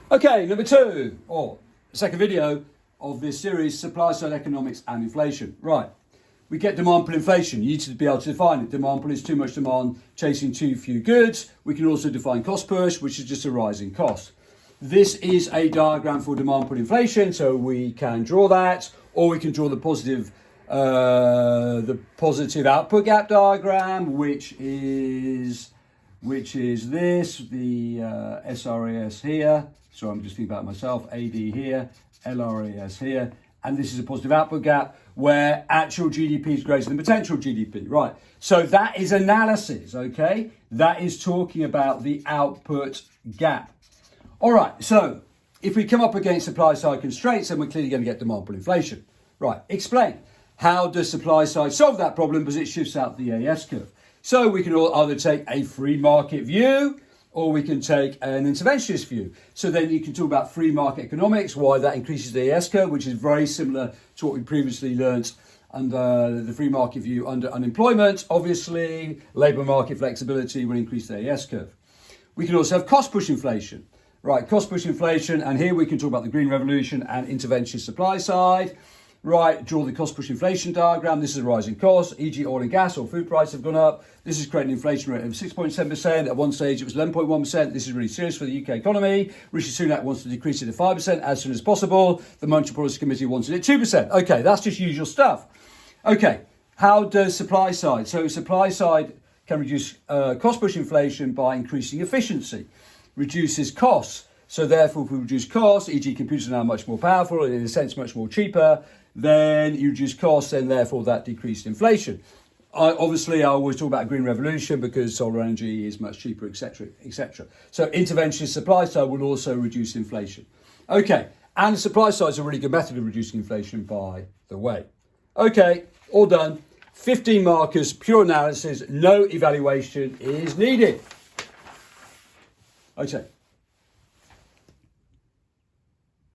Okay, number two, or second video of this series, supply side economics and inflation. Right, we get demand pull inflation. You need to be able to define it. Demand pull is too much demand chasing too few goods. We can also define cost push, which is just a rising cost. This is a diagram for demand pull inflation, so we can draw that, or we can draw the positive output gap diagram, which is this, the SRAS here. So I'm just thinking about myself, AD here, LRAS here, and this is a positive output gap where actual GDP is greater than potential GDP, right? So that is analysis, okay? That is talking about the output gap. All right, so if we come up against supply side constraints, then we're clearly going to get demand pull inflation. Right, explain. How does supply side solve that problem? Because it shifts out the AS curve. So we can either take a free market view, or we can take an interventionist view. So then you can talk about free market economics, why that increases the AS curve, which is very similar to what we previously learnt under the free market view under unemployment. Obviously, labour market flexibility will increase the AS curve. We can also have cost push inflation. Right, cost push inflation, and here we can talk about the green revolution and interventionist supply side. Right, draw the cost push inflation diagram. This is a rising cost, e.g. oil and gas or food prices have gone up. This is creating an inflation rate of 6.7%. At one stage it was 11.1%. This is really serious for the UK economy. Rishi Sunak wants to decrease it to 5% as soon as possible. The Monetary Policy Committee wanted it 2%. Okay, that's just usual stuff. Okay, how does supply side? So supply side can reduce cost push inflation by increasing efficiency, reduces costs. So therefore, if we reduce costs, e.g. computers are now much more powerful and in a sense much more cheaper, then you reduce costs and therefore that decreased inflation. Obviously, I always talk about green revolution because solar energy is much cheaper, etc., etc. So interventionist supply side will also reduce inflation. Okay, and the supply side is a really good method of reducing inflation, by the way. Okay, all done. 15 markers, pure analysis, no evaluation is needed. Okay.